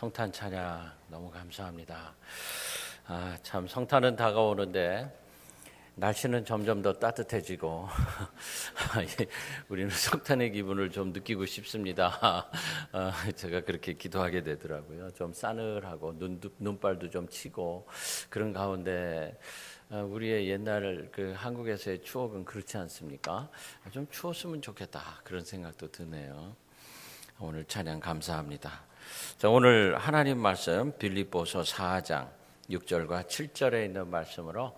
성탄 찬양 너무 감사합니다. 참 성탄은 다가오는데 날씨는 점점 더 따뜻해지고 우리는 성탄의 기분을 좀 느끼고 싶습니다. 제가 그렇게 기도하게 되더라고요. 좀 싸늘하고 눈발도 좀 치고 그런 가운데 우리의 옛날 그 한국에서의 추억은 그렇지 않습니까? 좀 추웠으면 좋겠다 그런 생각도 드네요. 오늘 찬양 감사합니다. 자, 오늘 하나님 말씀 빌립보서 4장 6절과 7절에 있는 말씀으로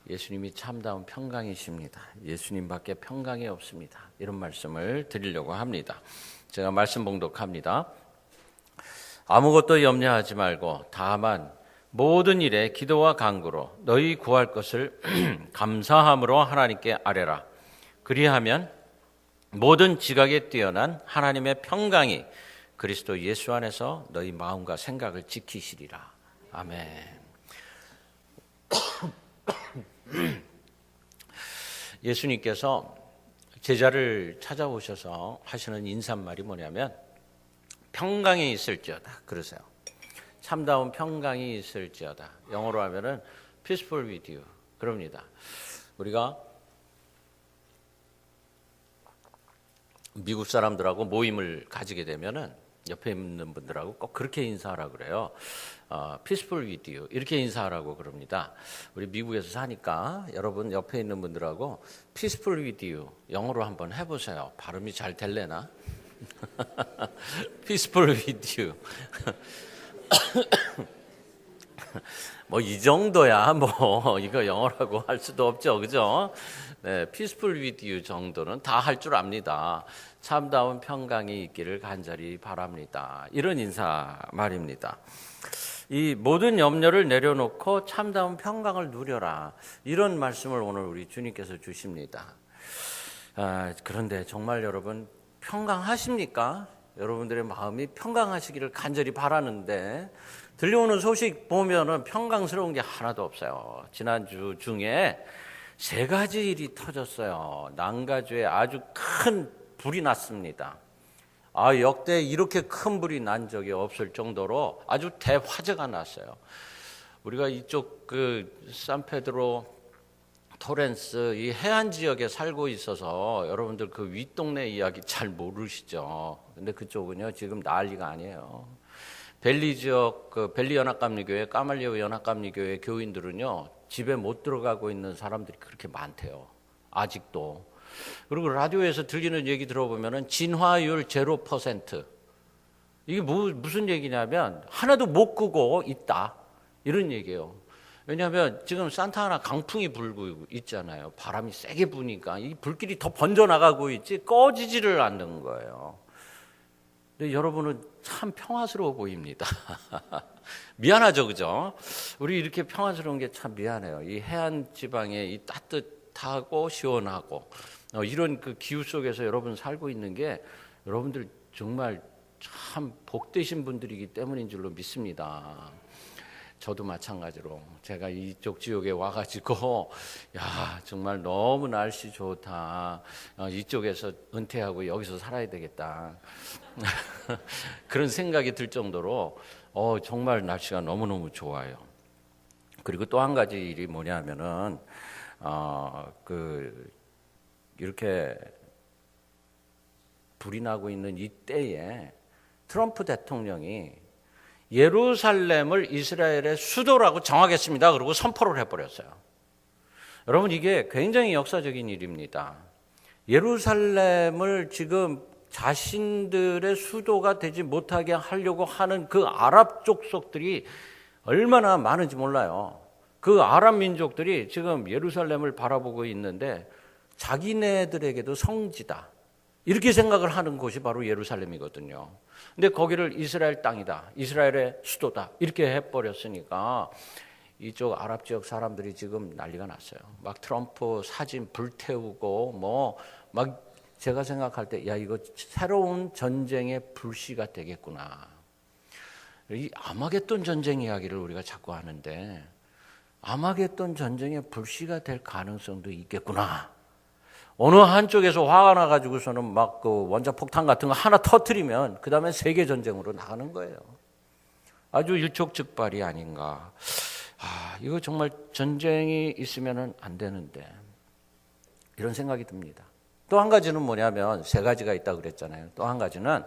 예수님이 참다운 평강이십니다. 예수님밖에 평강이 없습니다. 이런 말씀을 드리려고 합니다. 제가 말씀 봉독합니다. 아무것도 염려하지 말고 다만 모든 일에 기도와 간구로 너희 구할 것을 감사함으로 하나님께 아뢰라. 그리하면 모든 지각에 뛰어난 하나님의 평강이 그리스도 예수 안에서 너희 마음과 생각을 지키시리라. 아멘. 예수님께서 제자를 찾아오셔서 하시는 인사말이 뭐냐면 평강이 있을지어다 그러세요. 참다운 평강이 있을지어다. 영어로 하면은 peaceful with you 그럽니다. 우리가 미국 사람들하고 모임을 가지게 되면은 옆에 있는 분들하고 꼭 그렇게 인사하라 그래요. peaceful with you 이렇게 인사하라고 그럽니다. 우리 미국에서 사니까 여러분 옆에 있는 분들하고 peaceful with you 영어로 한번 해보세요. 발음이 잘 될래나? peaceful with you. 뭐 이 정도야 뭐 이거 영어라고 할 수도 없죠, 그죠? 네, peaceful with you 정도는 다 할 줄 압니다. 참다운 평강이 있기를 간절히 바랍니다. 이런 인사 말입니다. 이 모든 염려를 내려놓고 참다운 평강을 누려라. 이런 말씀을 오늘 우리 주님께서 주십니다. 그런데 정말 여러분 평강하십니까? 여러분들의 마음이 평강하시기를 간절히 바라는데 들려오는 소식 보면은 평강스러운 게 하나도 없어요. 지난주 중에 3가지 일이 터졌어요. 난가주에 아주 큰 불이 났습니다. 역대 이렇게 큰 불이 난 적이 없을 정도로 아주 대화재가 났어요. 우리가 이쪽 산페드로 토렌스 이 해안 지역에 살고 있어서 여러분들 그 윗동네 이야기 잘 모르시죠. 근데 그쪽은요 지금 난리가 아니에요. 벨리 지역 벨리 연합감리교회, 까말리오 연합감리교회 교인들은요 집에 못 들어가고 있는 사람들이 그렇게 많대요. 아직도. 그리고 라디오에서 들리는 얘기 들어보면은 진화율 0%. 이게 무슨 얘기냐면 하나도 못 끄고 있다 이런 얘기예요. 왜냐하면 지금 산타하나 강풍이 불고 있잖아요. 바람이 세게 부니까 이 불길이 더 번져나가고 있지 꺼지지를 않는 거예요. 근데 여러분은 참 평화스러워 보입니다. 미안하죠, 그죠? 우리 이렇게 평화스러운 게 참 미안해요. 이 해안 지방의 이 따뜻하고 시원하고 이런 그 기후 속에서 여러분 살고 있는 게 여러분들 정말 참 복되신 분들이기 때문인 줄로 믿습니다. 저도 마찬가지로 제가 이쪽 지역에 와가지고 정말 너무 날씨 좋다. 이쪽에서 은퇴하고 여기서 살아야 되겠다. 그런 생각이 들 정도로 정말 날씨가 너무너무 좋아요. 그리고 또 한 가지 일이 뭐냐면은 이렇게 불이 나고 있는 이 때에 트럼프 대통령이 예루살렘을 이스라엘의 수도라고 정하겠습니다. 그리고 선포를 해버렸어요. 여러분 이게 굉장히 역사적인 일입니다. 예루살렘을 지금 자신들의 수도가 되지 못하게 하려고 하는 그 아랍 족속들이 얼마나 많은지 몰라요. 그 아랍 민족들이 지금 예루살렘을 바라보고 있는데 자기네들에게도 성지다. 이렇게 생각을 하는 곳이 바로 예루살렘이거든요. 근데 거기를 이스라엘 땅이다. 이스라엘의 수도다. 이렇게 해버렸으니까 이쪽 아랍 지역 사람들이 지금 난리가 났어요. 막 트럼프 사진 불태우고 막 제가 생각할 때 이거 새로운 전쟁의 불씨가 되겠구나. 이 아마겟돈 전쟁 이야기를 우리가 자꾸 하는데 아마겟돈 전쟁의 불씨가 될 가능성도 있겠구나. 어느 한쪽에서 화가 나가지고서는 막 그 원자폭탄 같은 거 하나 터뜨리면 그 다음에 세계 전쟁으로 나가는 거예요. 아주 일촉즉발이 아닌가. 이거 정말 전쟁이 있으면 안 되는데 이런 생각이 듭니다. 또 한 가지는 뭐냐면 세 가지가 있다고 그랬잖아요. 또 한 가지는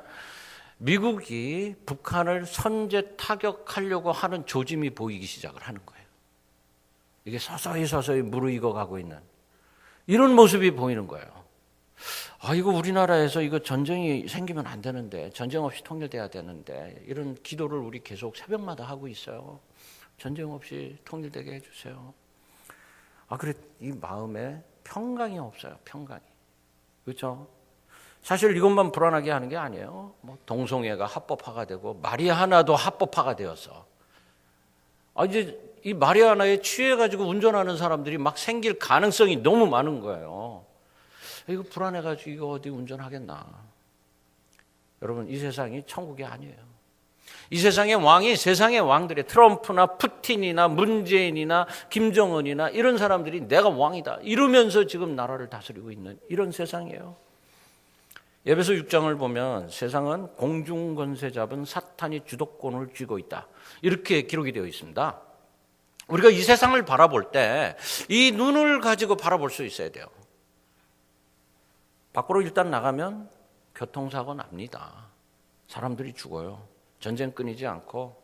미국이 북한을 선제 타격하려고 하는 조짐이 보이기 시작을 하는 거예요. 이게 서서히 무르익어 가고 있는 이런 모습이 보이는 거예요. 이거 우리나라에서 이거 전쟁이 생기면 안 되는데, 전쟁 없이 통일돼야 되는데, 이런 기도를 우리 계속 새벽마다 하고 있어요. 전쟁 없이 통일되게 해주세요. 그래, 이 마음에 평강이 없어요. 평강이. 그렇죠? 사실 이것만 불안하게 하는 게 아니에요. 뭐 동성애가 합법화가 되고 마리아나도 합법화가 되어서 이제 이 마리아나에 취해가지고 운전하는 사람들이 막 생길 가능성이 너무 많은 거예요. 이거 불안해가지고 이거 어디 운전하겠나. 여러분, 이 세상이 천국이 아니에요. 이 세상의 왕이 세상의 왕들의 트럼프나 푸틴이나 문재인이나 김정은이나 이런 사람들이 내가 왕이다 이러면서 지금 나라를 다스리고 있는 이런 세상이에요. 에베소 6장을 보면 세상은 공중권세 잡은 사탄이 주도권을 쥐고 있다. 이렇게 기록이 되어 있습니다. 우리가 이 세상을 바라볼 때 이 눈을 가지고 바라볼 수 있어야 돼요. 밖으로 일단 나가면 교통사고 납니다. 사람들이 죽어요. 전쟁 끊이지 않고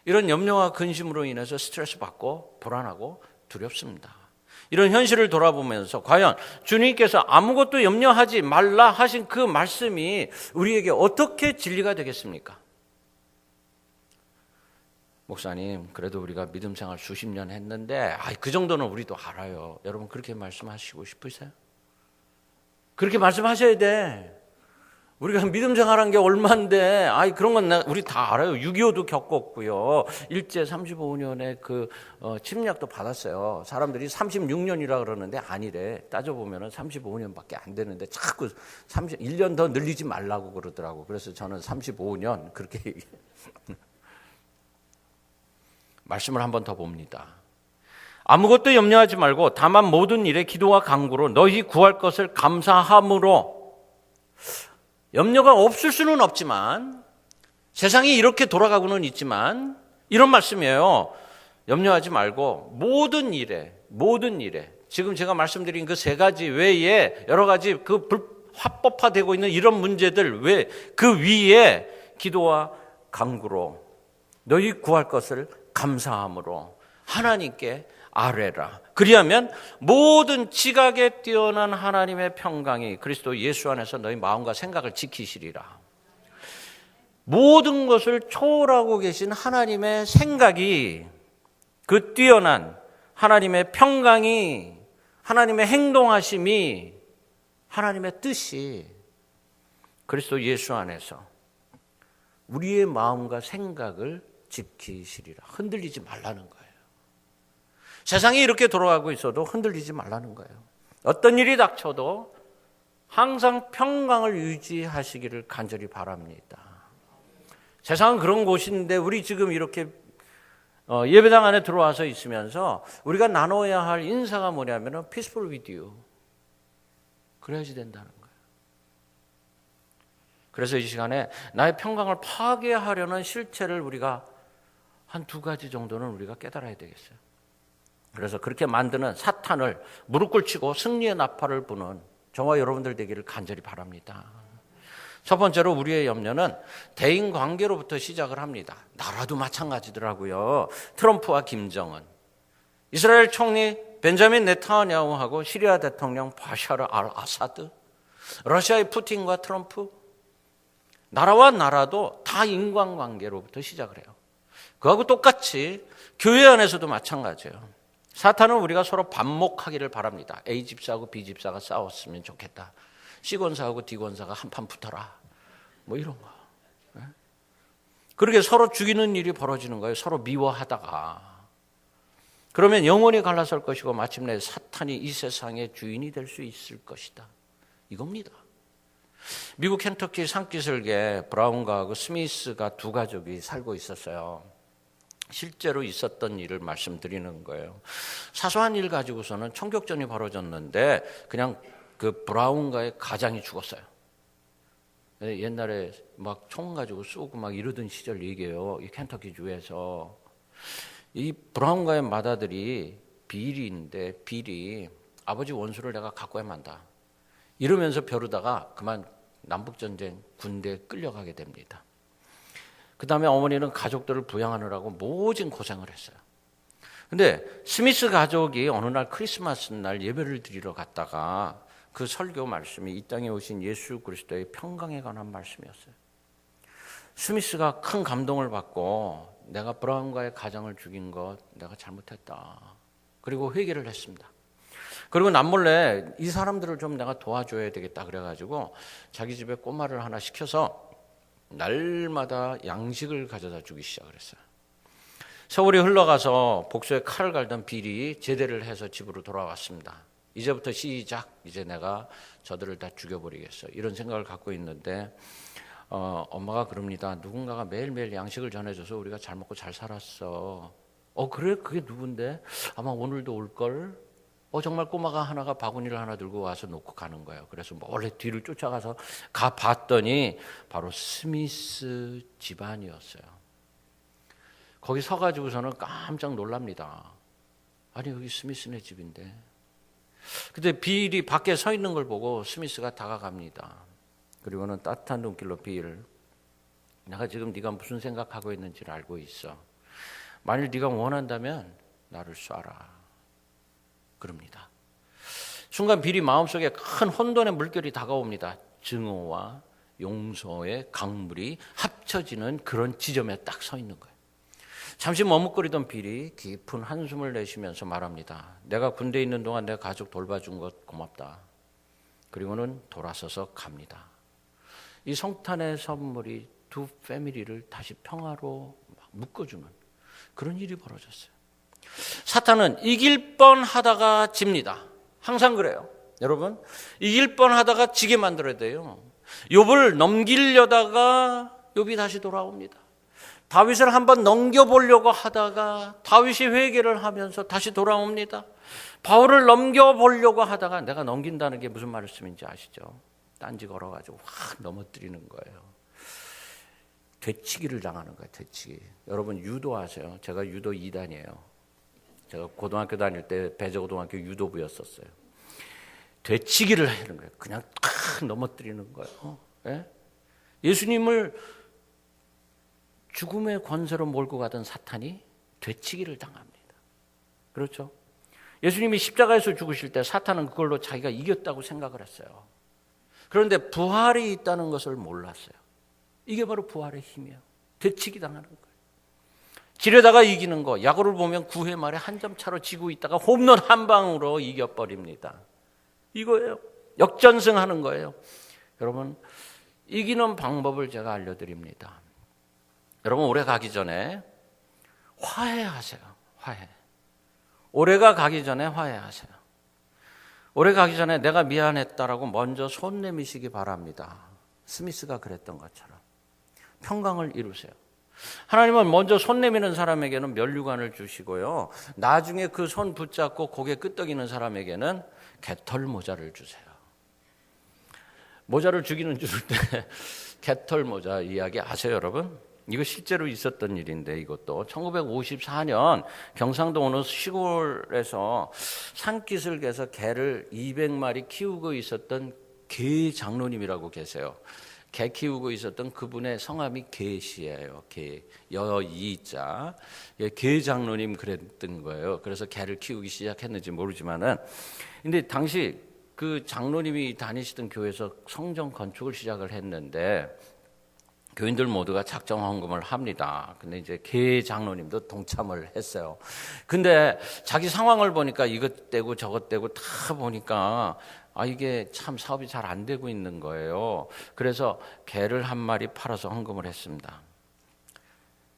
이런 염려와 근심으로 인해서 스트레스 받고 불안하고 두렵습니다. 이런 현실을 돌아보면서 과연 주님께서 아무것도 염려하지 말라 하신 그 말씀이 우리에게 어떻게 진리가 되겠습니까? 목사님, 그래도 우리가 믿음 생활 수십 년 했는데 그 정도는 우리도 알아요. 여러분, 그렇게 말씀하시고 싶으세요? 그렇게 말씀하셔야 돼. 우리가 믿음 생활한 게 얼만데, 그런 건 우리 다 알아요. 6.25도 겪었고요. 일제 35년에 침략도 받았어요. 사람들이 36년이라 그러는데 아니래. 따져보면 35년밖에 안 되는데 자꾸 1년 더 늘리지 말라고 그러더라고. 그래서 저는 35년 그렇게 얘기해요. 말씀을 한 번 더 봅니다. 아무것도 염려하지 말고 다만 모든 일에 기도와 간구로 너희 구할 것을 감사함으로. 염려가 없을 수는 없지만 세상이 이렇게 돌아가고는 있지만 이런 말씀이에요. 염려하지 말고 모든 일에 지금 제가 말씀드린 그 세 가지 외에 여러 가지 합법화되고 있는 이런 문제들 외 그 위에 기도와 간구로 너희 구할 것을 감사함으로 하나님께 아뢰라. 그리하면 모든 지각에 뛰어난 하나님의 평강이 그리스도 예수 안에서 너희 마음과 생각을 지키시리라. 모든 것을 초월하고 계신 하나님의 생각이, 그 뛰어난 하나님의 평강이, 하나님의 행동하심이, 하나님의 뜻이 그리스도 예수 안에서 우리의 마음과 생각을 지키시리라. 흔들리지 말라는 거예요. 세상이 이렇게 돌아가고 있어도 흔들리지 말라는 거예요. 어떤 일이 닥쳐도 항상 평강을 유지하시기를 간절히 바랍니다. 세상은 그런 곳인데 우리 지금 이렇게 예배당 안에 들어와서 있으면서 우리가 나눠야 할 인사가 뭐냐면 peaceful with you. 그래야지 된다는 거예요. 그래서 이 시간에 나의 평강을 파괴하려는 실체를 우리가 한 두 가지 정도는 우리가 깨달아야 되겠어요. 그래서 그렇게 만드는 사탄을 무릎 꿇치고 승리의 나팔을 부는 저와 여러분들 되기를 간절히 바랍니다. 첫 번째로 우리의 염려는 대인 관계로부터 시작을 합니다. 나라도 마찬가지더라고요. 트럼프와 김정은, 이스라엘 총리 벤자민 네타냐후하고 시리아 대통령 바샤르 알 아사드, 러시아의 푸틴과 트럼프, 나라와 나라도 다 인간관계로부터 시작을 해요. 그하고 똑같이 교회 안에서도 마찬가지예요. 사탄은 우리가 서로 반목하기를 바랍니다. A 집사하고 B 집사가 싸웠으면 좋겠다. C 권사하고 D 권사가 한판 붙어라. 뭐 이런 거. 그렇게 서로 죽이는 일이 벌어지는 거예요. 서로 미워하다가. 그러면 영원히 갈라설 것이고 마침내 사탄이 이 세상의 주인이 될 수 있을 것이다. 이겁니다. 미국 켄터키 산기슭에 브라운과 스미스가 두 가족이 살고 있었어요. 실제로 있었던 일을 말씀드리는 거예요. 사소한 일 가지고서는 총격전이 벌어졌는데 그냥 그 브라운가의 가장이 죽었어요. 옛날에 막 총 가지고 쏘고 막 이러던 시절 얘기예요. 이 켄터키 주에서 이 브라운가의 맏아들이 빌인데 빌이 아버지 원수를 내가 갖고야 만다 이러면서 벼르다가 그만 남북전쟁 군대에 끌려가게 됩니다. 그 다음에 어머니는 가족들을 부양하느라고 모진 고생을 했어요. 근데 스미스 가족이 어느 날 크리스마스 날 예배를 드리러 갔다가 그 설교 말씀이 이 땅에 오신 예수 그리스도의 평강에 관한 말씀이었어요. 스미스가 큰 감동을 받고 내가 브라운가의 가장을 죽인 것 내가 잘못했다. 그리고 회개를 했습니다. 그리고 남몰래 이 사람들을 좀 내가 도와줘야 되겠다 그래가지고 자기 집에 꼬마를 하나 시켜서 날마다 양식을 가져다 주기 시작을 했어요. 세월이 흘러가서 복수의 칼을 갈던 빌이 제대를 해서 집으로 돌아왔습니다. 이제부터 시작, 이제 내가 저들을 다 죽여버리겠어 이런 생각을 갖고 있는데 엄마가 그럽니다. 누군가가 매일매일 양식을 전해줘서 우리가 잘 먹고 잘 살았어. 그래? 그게 누군데? 아마 오늘도 올걸? 정말 꼬마가 하나가 바구니를 하나 들고 와서 놓고 가는 거예요. 그래서 몰래 뒤를 쫓아가서 가봤더니 바로 스미스 집안이었어요. 거기 서가지고서는 깜짝 놀랍니다. 아니 여기 스미스네 집인데. 근데 빌이 밖에 서 있는 걸 보고 스미스가 다가갑니다. 그리고는 따뜻한 눈길로 빌, 내가 지금 네가 무슨 생각하고 있는지를 알고 있어. 만일 네가 원한다면 나를 쏴라. 그럽니다. 순간 빌이 마음속에 큰 혼돈의 물결이 다가옵니다. 증오와 용서의 강물이 합쳐지는 그런 지점에 딱 서 있는 거예요. 잠시 머뭇거리던 빌이 깊은 한숨을 내쉬면서 말합니다. 내가 군대에 있는 동안 내 가족 돌봐준 것 고맙다. 그리고는 돌아서서 갑니다. 이 성탄의 선물이 두 패밀리를 다시 평화로 묶어주는 그런 일이 벌어졌어요. 사탄은 이길 뻔하다가 집니다. 항상 그래요. 여러분, 이길 뻔하다가 지게 만들어야 돼요. 욥을 넘기려다가 욥이 다시 돌아옵니다. 다윗을 한번 넘겨보려고 하다가 다윗이 회개를 하면서 다시 돌아옵니다. 바울을 넘겨보려고 하다가 내가 넘긴다는 게 무슨 말씀인지 아시죠? 딴지 걸어가지고 확 넘어뜨리는 거예요. 되치기를 당하는 거예요. 되치기. 여러분 유도 아세요? 제가 유도 2단이에요. 제가 고등학교 다닐 때 배저고등학교 유도부였었어요. 되치기를 하는 거예요. 그냥 탁 넘어뜨리는 거예요. 예? 예수님을 죽음의 권세로 몰고 가던 사탄이 되치기를 당합니다. 그렇죠? 예수님이 십자가에서 죽으실 때 사탄은 그걸로 자기가 이겼다고 생각을 했어요. 그런데 부활이 있다는 것을 몰랐어요. 이게 바로 부활의 힘이에요. 되치기 당하는 거예요. 지려다가 이기는 거. 야구를 보면 9회 말에 한 점 차로 지고 있다가 홈런 한 방으로 이겨버립니다. 이거예요. 역전승하는 거예요. 여러분, 이기는 방법을 제가 알려드립니다. 여러분, 올해 가기 전에 화해하세요. 화해. 올해가 가기 전에 화해하세요. 올해 가기 전에 내가 미안했다라고 먼저 손 내미시기 바랍니다. 스미스가 그랬던 것처럼. 평강을 이루세요. 하나님은 먼저 손 내미는 사람에게는 면류관을 주시고요. 나중에 그 손 붙잡고 고개 끄덕이는 사람에게는 개털 모자를 주세요. 모자를 주기는 줄 때 개털 모자 이야기 아세요, 여러분? 이거 실제로 있었던 일인데 이것도 1954년 경상도 어느 시골에서 산기슭에서 개를 200마리 키우고 있었던 개 장로님이라고 계세요. 개 키우고 있었던 그분의 성함이 개시예요. 개, 여이자. 개 장로님 그랬던 거예요. 그래서 개를 키우기 시작했는지 모르지만은 근데 당시 그 장로님이 다니시던 교회에서 성전 건축을 시작을 했는데 교인들 모두가 작정 헌금을 합니다. 근데 이제 개 장로님도 동참을 했어요. 근데 자기 상황을 보니까 이것 떼고 저것 떼고 다 보니까 이게 참 사업이 잘 안 되고 있는 거예요. 그래서 개를 한 마리 팔아서 헌금을 했습니다.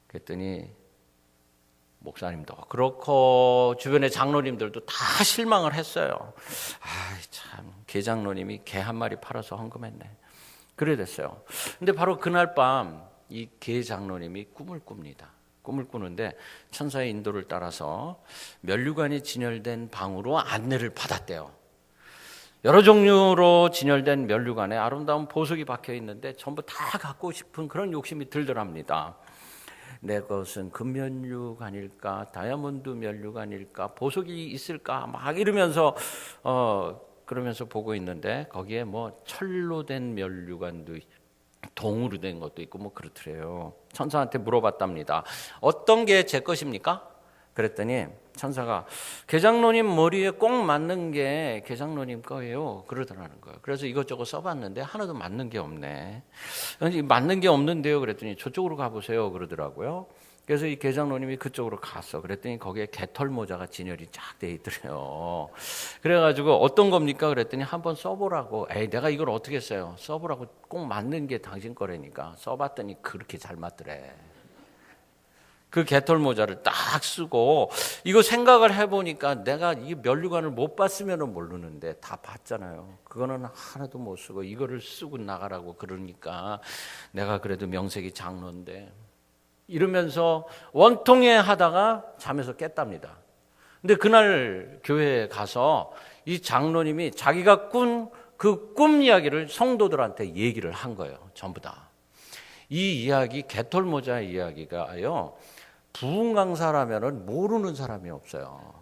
그랬더니 목사님도 그렇고 주변의 장로님들도 다 실망을 했어요. 참 개 장로님이 개 한 마리 팔아서 헌금했네. 그래 됐어요. 근데 바로 그날 밤 이 개 장로님이 꿈을 꿉니다. 꿈을 꾸는데 천사의 인도를 따라서 면류관이 진열된 방으로 안내를 받았대요. 여러 종류로 진열된 면류관에 아름다운 보석이 박혀 있는데 전부 다 갖고 싶은 그런 욕심이 들더랍니다. 내 것은 금면류관일까, 다이아몬드 면류관일까, 보석이 있을까 막 이러면서 그러면서 보고 있는데 거기에 뭐 철로 된 면류관도 동으로 된 것도 있고 뭐 그렇더래요. 천사한테 물어봤답니다. 어떤 게 제 것입니까? 그랬더니 천사가 계장로님 머리에 꼭 맞는 게 계장로님 거예요 그러더라는 거예요. 그래서 이것저것 써봤는데 하나도 맞는 게 없네. 맞는 게 없는데요 그랬더니 저쪽으로 가보세요 그러더라고요. 그래서 이 계장로님이 그쪽으로 갔어. 그랬더니 거기에 개털 모자가 진열이 쫙 돼 있더래요. 그래가지고 어떤 겁니까? 그랬더니 한번 써보라고. 에이 내가 이걸 어떻게 써요? 써보라고. 꼭 맞는 게 당신 거라니까. 써봤더니 그렇게 잘 맞더래. 그 개털 모자를 딱 쓰고 이거 생각을 해보니까 내가 이 면류관을 못 봤으면 모르는데 다 봤잖아요. 그거는 하나도 못 쓰고 이거를 쓰고 나가라고 그러니까 내가 그래도 명색이 장로인데 이러면서 원통해 하다가 잠에서 깼답니다. 근데 그날 교회에 가서 이 장로님이 자기가 꾼 그 꿈 이야기를 성도들한테 얘기를 한 거예요. 전부 다. 이 이야기 개털 모자 이야기가요. 부흥 강사라면은 모르는 사람이 없어요.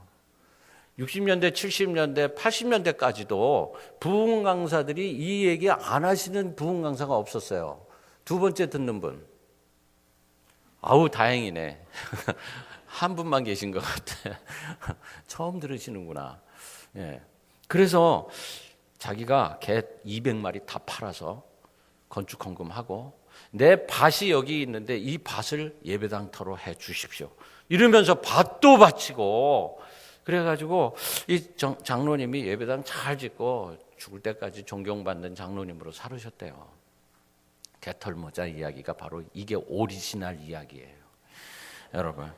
60년대, 70년대, 80년대까지도 부흥 강사들이 이 얘기 안 하시는 부흥 강사가 없었어요. 두 번째 듣는 분. 아우 다행이네. 한 분만 계신 것 같아. 처음 들으시는구나. 예. 그래서 자기가 개 200마리 다 팔아서 건축 헌금하고 내 밭이 여기 있는데 이 밭을 예배당터로 해 주십시오. 이러면서 밭도 바치고 그래가지고 이 장로님이 예배당 잘 짓고 죽을 때까지 존경받는 장로님으로 살으셨대요. 개털 모자 이야기가 바로 이게 오리지널 이야기예요. 여러분,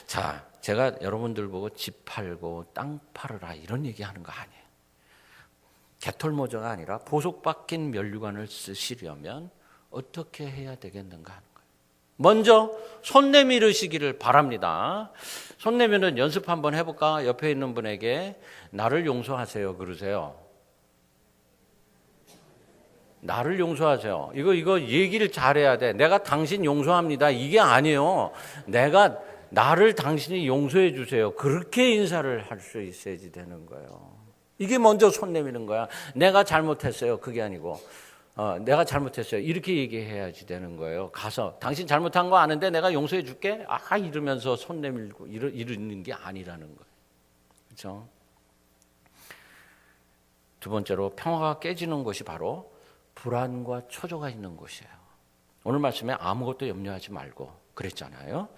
자 제가 여러분들 보고 집 팔고 땅 팔으라 이런 얘기하는 거 아니에요. 개털 모자가 아니라 보석 박힌 면류관을 쓰시려면 어떻게 해야 되겠는가 하는 거예요. 먼저 손 내밀으시기를 바랍니다. 손 내밀은 연습 한번 해볼까? 옆에 있는 분에게 나를 용서하세요 그러세요. 나를 용서하세요. 이거 얘기를 잘해야 돼. 내가 당신 용서합니다. 이게 아니에요. 내가 나를 당신이 용서해 주세요. 그렇게 인사를 할 수 있어야지 되는 거예요. 이게 먼저 손 내미는 거야. 내가 잘못했어요. 그게 아니고 내가 잘못했어요. 이렇게 얘기해야지 되는 거예요. 가서 당신 잘못한 거 아는데 내가 용서해 줄게. 이러면서 손 내밀고 이러는 게 아니라는 거예요. 그렇죠? 두 번째로 평화가 깨지는 것이 바로 불안과 초조가 있는 곳이에요. 오늘 말씀에 아무것도 염려하지 말고 그랬잖아요.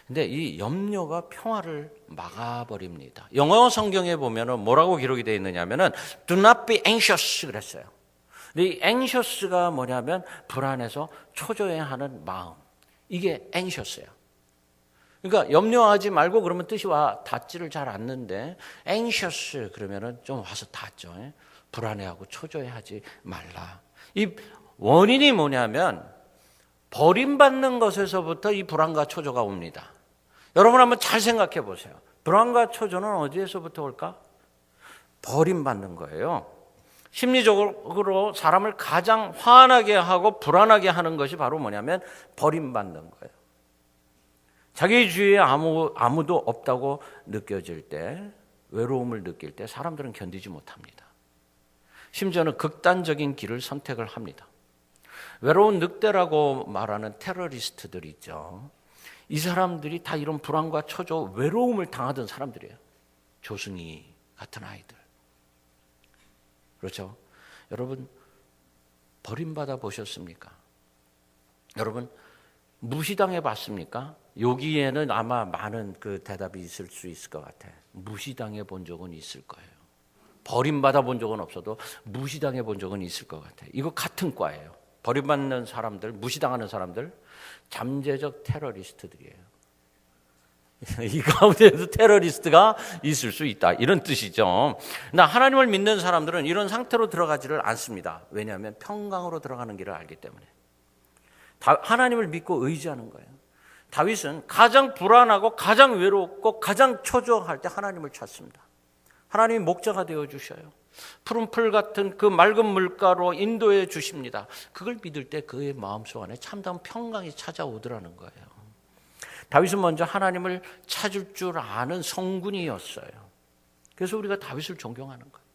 근데 이 염려가 평화를 막아버립니다. 영어 성경에 보면은 뭐라고 기록이 되어 있느냐면은 do not be anxious 그랬어요. 근데 이 anxious가 뭐냐면 불안해서 초조해하는 마음. 이게 anxious예요. 그러니까 염려하지 말고 그러면 뜻이 닿지를 잘 않는데 anxious 그러면은 좀 와서 닿죠. 불안해하고 초조해하지 말라. 이 원인이 뭐냐면 버림받는 것에서부터 이 불안과 초조가 옵니다. 여러분 한번 잘 생각해 보세요. 불안과 초조는 어디에서부터 올까? 버림받는 거예요. 심리적으로 사람을 가장 화나게 하고 불안하게 하는 것이 바로 뭐냐면 버림받는 거예요. 자기 주위에 아무도 없다고 느껴질 때, 외로움을 느낄 때 사람들은 견디지 못합니다. 심지어는 극단적인 길을 선택을 합니다. 외로운 늑대라고 말하는 테러리스트들 있죠. 이 사람들이 다 이런 불안과 초조, 외로움을 당하던 사람들이에요. 조승희 같은 아이들. 그렇죠? 여러분 버림받아 보셨습니까? 여러분 무시당해 봤습니까? 여기에는 아마 많은 그 대답이 있을 수 있을 것 같아요. 무시당해 본 적은 있을 거예요. 버림받아 본 적은 없어도 무시당해 본 적은 있을 것 같아요. 이거 같은 과예요. 버림받는 사람들, 무시당하는 사람들, 잠재적 테러리스트들이에요. 이 가운데에도 테러리스트가 있을 수 있다. 이런 뜻이죠. 나 하나님을 믿는 사람들은 이런 상태로 들어가지를 않습니다. 왜냐하면 평강으로 들어가는 길을 알기 때문에. 하나님을 믿고 의지하는 거예요. 다윗은 가장 불안하고 가장 외롭고 가장 초조할 때 하나님을 찾습니다. 하나님이 목자가 되어주셔요. 푸른 풀 같은 그 맑은 물가로 인도해 주십니다. 그걸 믿을 때 그의 마음속 안에 참다운 평강이 찾아오더라는 거예요. 다윗은 먼저 하나님을 찾을 줄 아는 성군이었어요. 그래서 우리가 다윗을 존경하는 거예요.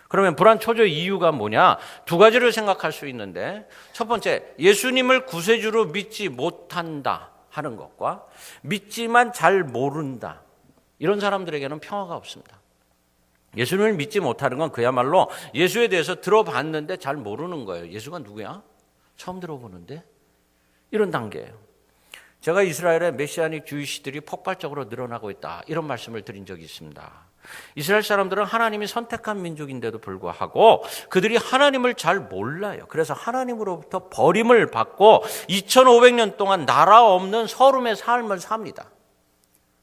그러면 불안 초조의 이유가 뭐냐? 두 가지를 생각할 수 있는데, 첫 번째, 예수님을 구세주로 믿지 못한다 하는 것과 믿지만 잘 모른다, 이런 사람들에게는 평화가 없습니다. 예수님을 믿지 못하는 건 그야말로 예수에 대해서 들어봤는데 잘 모르는 거예요. 예수가 누구야? 처음 들어보는데? 이런 단계예요. 제가 이스라엘의 메시아닉 주이시들이 폭발적으로 늘어나고 있다, 이런 말씀을 드린 적이 있습니다. 이스라엘 사람들은 하나님이 선택한 민족인데도 불구하고 그들이 하나님을 잘 몰라요. 그래서 하나님으로부터 버림을 받고 2500년 동안 나라 없는 서름의 삶을 삽니다.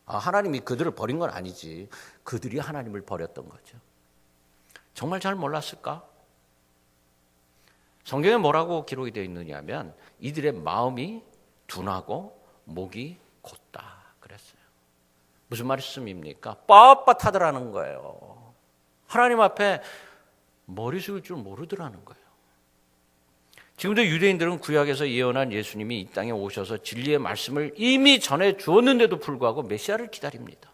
하나님이 그들을 버린 건 아니지, 그들이 하나님을 버렸던 거죠. 정말 잘 몰랐을까? 성경에 뭐라고 기록이 되어 있느냐면 이들의 마음이 둔하고 목이 곧다 그랬어요. 무슨 말씀입니까? 빳빳하더라는 거예요. 하나님 앞에 머리 숙일 줄 모르더라는 거예요. 지금도 유대인들은 구약에서 예언한 예수님이 이 땅에 오셔서 진리의 말씀을 이미 전해 주었는데도 불구하고 메시아를 기다립니다.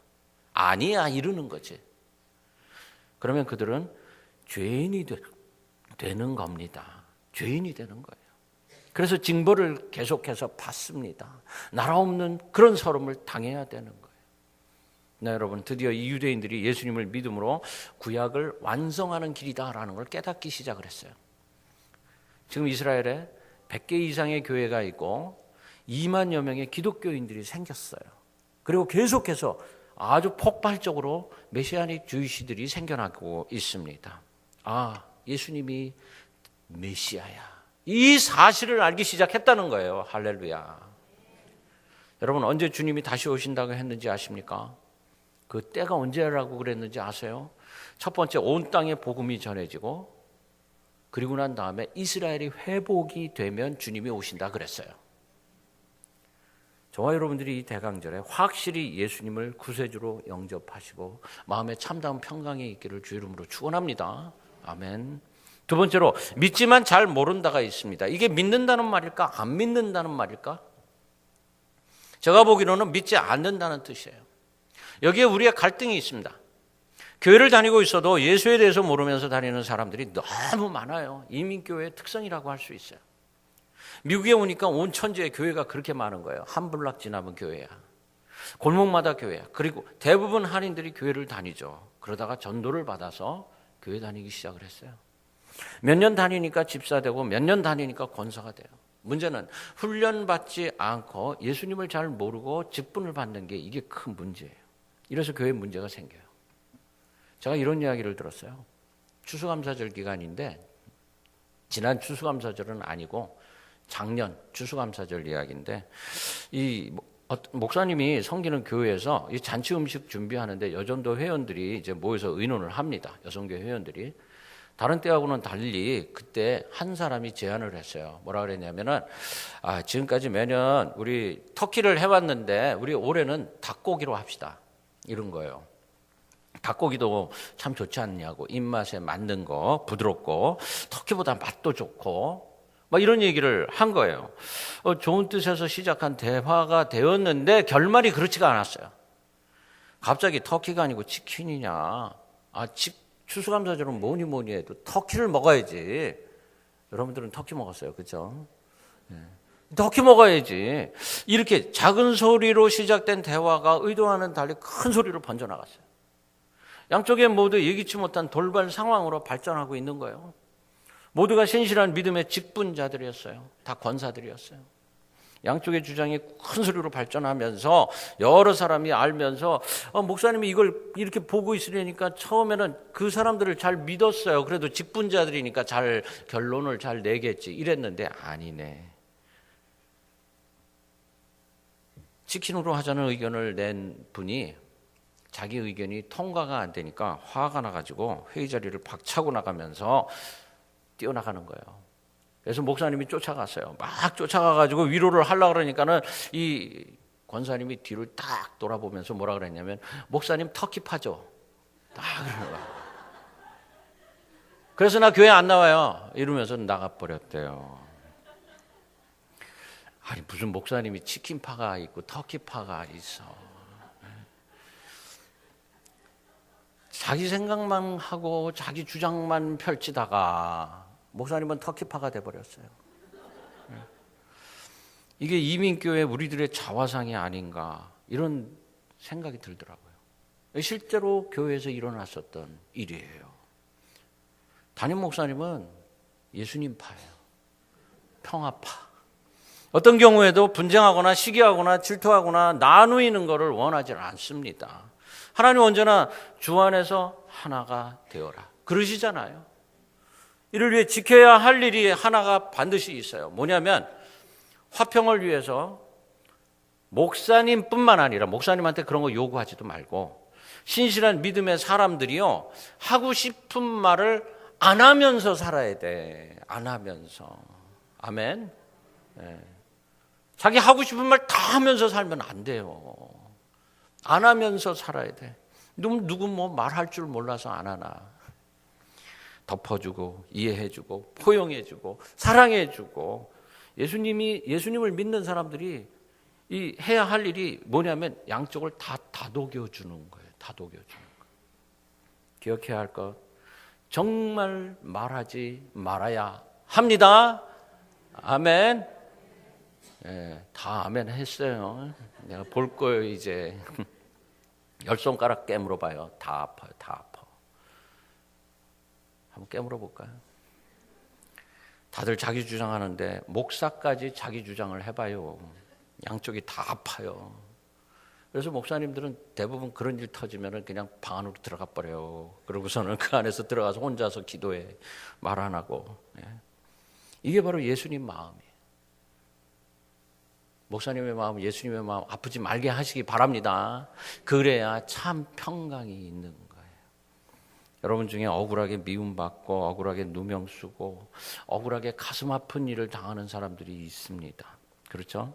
아니야 이러는 거지. 그러면 그들은 죄인이 되는 겁니다. 죄인이 되는 거예요. 그래서 징벌을 계속해서 받습니다. 나라 없는 그런 서름을 당해야 되는 거예요. 네, 여러분, 드디어 이 유대인들이 예수님을 믿음으로 구약을 완성하는 길이다라는 걸 깨닫기 시작을 했어요. 지금 이스라엘에 100개 이상의 교회가 있고 2만여 명의 기독교인들이 생겼어요. 그리고 계속해서 아주 폭발적으로 메시아닉 주이시들이 생겨나고 있습니다. 예수님이 메시아야, 이 사실을 알기 시작했다는 거예요. 할렐루야. 여러분, 언제 주님이 다시 오신다고 했는지 아십니까? 그 때가 언제라고 그랬는지 아세요? 첫 번째, 온 땅에 복음이 전해지고, 그리고 난 다음에 이스라엘이 회복이 되면 주님이 오신다 그랬어요. 저와 여러분들이 이 대강절에 확실히 예수님을 구세주로 영접하시고 마음에 참다운 평강이 있기를 주 이름으로 축원합니다. 아멘. 두 번째로, 믿지만 잘 모른다가 있습니다. 이게 믿는다는 말일까? 안 믿는다는 말일까? 제가 보기로는 믿지 않는다는 뜻이에요. 여기에 우리의 갈등이 있습니다. 교회를 다니고 있어도 예수에 대해서 모르면서 다니는 사람들이 너무 많아요. 이민교회의 특성이라고 할 수 있어요. 미국에 오니까 온 천지에 교회가 그렇게 많은 거예요. 한 블락 지나면 교회야. 골목마다 교회야. 그리고 대부분 한인들이 교회를 다니죠. 그러다가 전도를 받아서 교회 다니기 시작을 했어요. 몇 년 다니니까 집사 되고 몇 년 다니니까 권사가 돼요. 문제는 훈련받지 않고 예수님을 잘 모르고 직분을 받는 게 이게 큰 문제예요. 이래서 교회에 문제가 생겨요. 제가 이런 이야기를 들었어요. 추수감사절 기간인데, 지난 추수감사절은 아니고 작년 추수감사절 이야기인데, 이 목사님이 섬기는 교회에서 이 잔치 음식 준비하는데 여전도 회원들이 이제 모여서 의논을 합니다. 여성교회 회원들이. 다른 때하고는 달리 그때 한 사람이 제안을 했어요. 뭐라 그랬냐면은, 지금까지 매년 우리 터키를 해왔는데 우리 올해는 닭고기로 합시다, 이런 거예요. 닭고기도 참 좋지 않냐고, 입맛에 맞는 거, 부드럽고 터키보다 맛도 좋고 막 이런 얘기를 한 거예요. 좋은 뜻에서 시작한 대화가 되었는데 결말이 그렇지가 않았어요. 갑자기 터키가 아니고 치킨이냐, 추수감사절은 뭐니 해도 터키를 먹어야지. 여러분들은 터키 먹었어요, 그렇죠? 터키 먹어야지. 이렇게 작은 소리로 시작된 대화가 의도와는 달리 큰 소리로 번져나갔어요. 양쪽에 모두 예기치 못한 돌발 상황으로 발전하고 있는 거예요. 모두가 신실한 믿음의 직분자들이었어요. 다 권사들이었어요. 양쪽의 주장이 큰 소리로 발전하면서 여러 사람이 알면서 목사님이 이걸 이렇게 보고 있으려니까 처음에는 그 사람들을 잘 믿었어요. 그래도 직분자들이니까 잘 결론을 잘 내겠지 이랬는데 아니네. 치킨으로 하자는 의견을 낸 분이 자기 의견이 통과가 안 되니까 화가 나가지고 회의 자리를 박차고 나가면서 뛰어나가는 거예요. 그래서 목사님이 쫓아갔어요. 막 쫓아가가지고 위로를 하려고 그러니까는 이 권사님이 뒤를 딱 돌아보면서 뭐라 그랬냐면, 목사님 터키 파죠? 딱 그러는 거예요. 그래서 나 교회 안 나와요. 이러면서 나가버렸대요. 아니 무슨 목사님이 치킨파가 있고 터키파가 있어. 자기 생각만 하고 자기 주장만 펼치다가 목사님은 터키파가 돼버렸어요. 이게 이민교회 우리들의 자화상이 아닌가 이런 생각이 들더라고요. 실제로 교회에서 일어났었던 일이에요. 담임 목사님은 예수님파예요. 평화파. 어떤 경우에도 분쟁하거나 시기하거나 질투하거나 나누이는 것을 원하지 않습니다. 하나님 언제나 주 안에서 하나가 되어라 그러시잖아요. 이를 위해 지켜야 할 일이 하나가 반드시 있어요. 뭐냐면 화평을 위해서 목사님뿐만 아니라 목사님한테 그런 거 요구하지도 말고 신실한 믿음의 사람들이요 하고 싶은 말을 안 하면서 살아야 돼. 안 하면서. 아멘. 네. 자기 하고 싶은 말 다 하면서 살면 안 돼요. 안 하면서 살아야 돼. 누구 뭐 말할 줄 몰라서 안 하나. 덮어주고 이해해주고 포용해주고 사랑해주고 예수님을 믿는 사람들이 이 해야 할 일이 뭐냐면 양쪽을 다 다독여주는 거예요. 다독여주는 거. 기억해야 할 것. 정말 말하지 말아야 합니다. 아멘. 네, 다 아멘 했어요. 내가 볼 거예요 이제. 10손가락 깨물어 봐요. 다 아파요. 다 아파. 한번 깨물어 볼까요? 다들 자기 주장하는데 목사까지 자기 주장을 해봐요. 양쪽이 다 아파요. 그래서 목사님들은 대부분 그런 일 터지면 그냥 방 안으로 들어가 버려요. 그러고서는 그 안에서 들어가서 혼자서 기도해. 말 안 하고. 이게 바로 예수님 마음이에요. 목사님의 마음, 예수님의 마음 아프지 말게 하시기 바랍니다. 그래야 참 평강이 있는 거예요. 여러분 중에 억울하게 미움받고 억울하게 누명 쓰고 억울하게 가슴 아픈 일을 당하는 사람들이 있습니다. 그렇죠?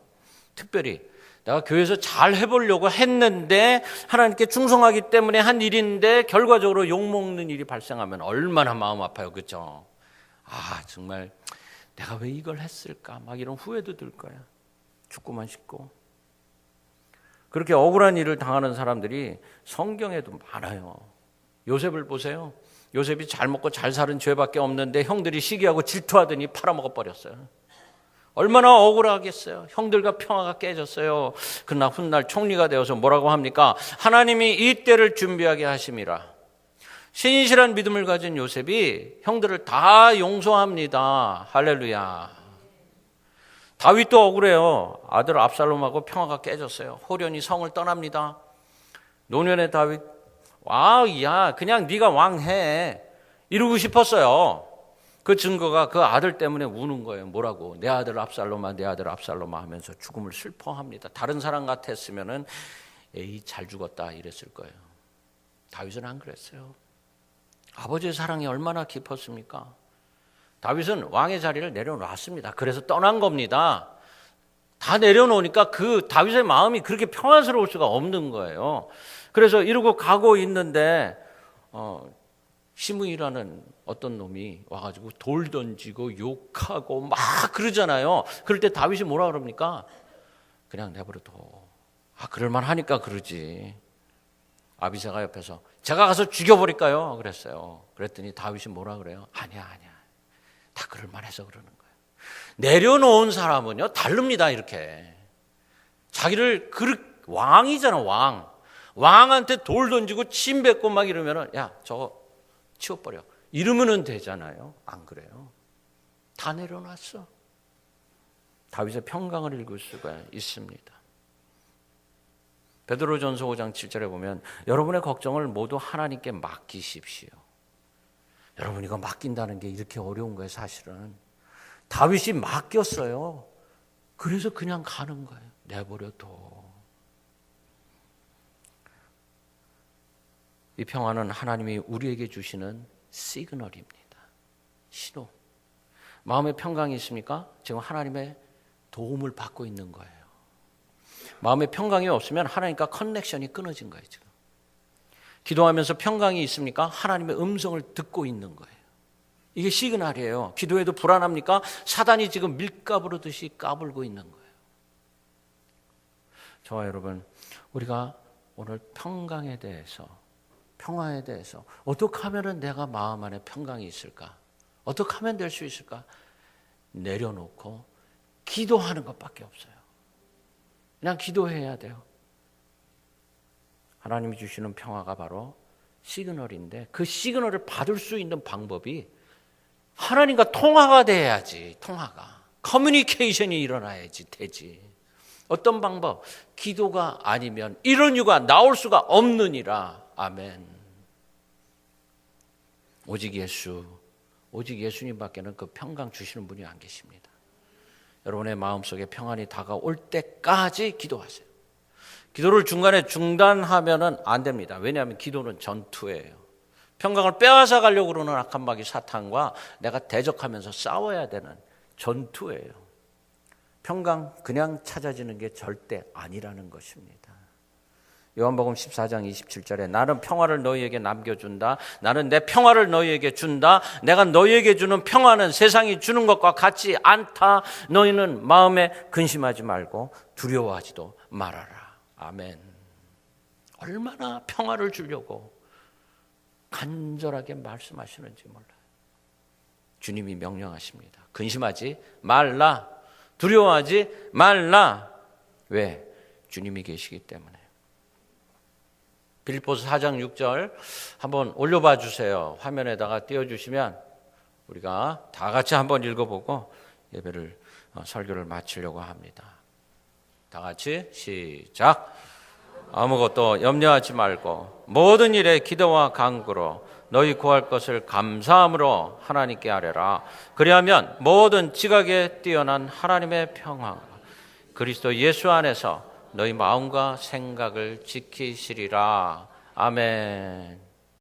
특별히 내가 교회에서 잘 해보려고 했는데 하나님께 충성하기 때문에 한 일인데 결과적으로 욕먹는 일이 발생하면 얼마나 마음 아파요. 그렇죠? 아 정말 내가 왜 이걸 했을까 막 이런 후회도 들 거야. 죽고만 싶고. 그렇게 억울한 일을 당하는 사람들이 성경에도 많아요. 요셉을 보세요. 요셉이 잘 먹고 잘 사는 죄밖에 없는데 형들이 시기하고 질투하더니 팔아먹어 버렸어요. 얼마나 억울하겠어요. 형들과 평화가 깨졌어요. 그러나 훗날 총리가 되어서 뭐라고 합니까? 하나님이 이 때를 준비하게 하심이라. 신실한 믿음을 가진 요셉이 형들을 다 용서합니다. 할렐루야. 다윗도 억울해요. 아들 압살롬하고 평화가 깨졌어요. 호련히 성을 떠납니다. 노년의 다윗, 야 그냥 네가 왕해 이러고 싶었어요. 그 증거가 그 아들 때문에 우는 거예요. 뭐라고? 내 아들 압살롬아, 내 아들 압살롬아 하면서 죽음을 슬퍼합니다. 다른 사람 같았으면은 에이 잘 죽었다 이랬을 거예요. 다윗은 안 그랬어요. 아버지의 사랑이 얼마나 깊었습니까? 다윗은 왕의 자리를 내려놨습니다. 그래서 떠난 겁니다. 다 내려놓으니까 그 다윗의 마음이 그렇게 평안스러울 수가 없는 거예요. 그래서 이러고 가고 있는데 시므이라는 어떤 놈이 와가지고 돌 던지고 욕하고 막 그러잖아요. 그럴 때 다윗이 뭐라 그럽니까? 그냥 내버려둬. 그럴만 하니까 그러지. 아비새가 옆에서 제가 가서 죽여버릴까요? 그랬어요. 그랬더니 다윗이 뭐라 그래요? 아니야. 다 그럴만 해서 그러는 거예요. 내려놓은 사람은요 다릅니다. 이렇게 자기를 왕이잖아. 왕한테 돌 던지고 침 뱉고 막 이러면은 야 저거 치워버려 이러면은 되잖아요. 안 그래요. 다 내려놨어. 다윗의 평강을 읽을 수가 있습니다. 베드로전서 5장 7절에 보면 여러분의 걱정을 모두 하나님께 맡기십시오. 여러분 이거 맡긴다는 게 이렇게 어려운 거예요. 사실은 다윗이 맡겼어요. 그래서 그냥 가는 거예요. 내버려둬. 이 평화는 하나님이 우리에게 주시는 시그널입니다. 신호. 마음에 평강이 있습니까? 지금 하나님의 도움을 받고 있는 거예요. 마음에 평강이 없으면 하나님과 커넥션이 끊어진 거예요. 지금 기도하면서 평강이 있습니까? 하나님의 음성을 듣고 있는 거예요. 이게 시그널이에요. 기도해도 불안합니까? 사단이 지금 밀가부르듯이 까불고 있는 거예요. 저와 여러분, 우리가 오늘 평강에 대해서, 평화에 대해서 어떻게 하면 내가 마음 안에 평강이 있을까? 어떻게 하면 될 수 있을까? 내려놓고 기도하는 것밖에 없어요. 그냥 기도해야 돼요. 하나님이 주시는 평화가 바로 시그널인데, 그 시그널을 받을 수 있는 방법이 하나님과 통화가 돼야지. 통화가, 커뮤니케이션이 일어나야지 되지. 어떤 방법? 기도가 아니면 이런 이유가 나올 수가 없느니라. 아멘. 오직 예수님밖에는 그 평강 주시는 분이 안 계십니다. 여러분의 마음속에 평안이 다가올 때까지 기도하세요. 기도를 중간에 중단하면 안 됩니다. 왜냐하면 기도는 전투예요. 평강을 빼앗아 가려고 그러는 악한 마귀 사탄과 내가 대적하면서 싸워야 되는 전투예요. 평강 그냥 찾아지는 게 절대 아니라는 것입니다. 요한복음 14장 27절에 나는 평화를 너희에게 남겨준다. 나는 내 평화를 너희에게 준다. 내가 너희에게 주는 평화는 세상이 주는 것과 같지 않다. 너희는 마음에 근심하지 말고 두려워하지도 말아라. 아멘. 얼마나 평화를 주려고 간절하게 말씀하시는지 몰라요. 주님이 명령하십니다. 근심하지 말라. 두려워하지 말라. 왜? 주님이 계시기 때문에. 빌립보서 4장 6절 한번 올려봐 주세요. 화면에다가 띄워주시면 우리가 다 같이 한번 읽어보고 예배를 설교를 마치려고 합니다. 다 같이 시작. 아무것도 염려하지 말고 모든 일에 기도와 간구로 너희 구할 것을 감사함으로 하나님께 아뢰라. 그리하면 모든 지각에 뛰어난 하나님의 평화가 그리스도 예수 안에서 너희 마음과 생각을 지키시리라. 아멘.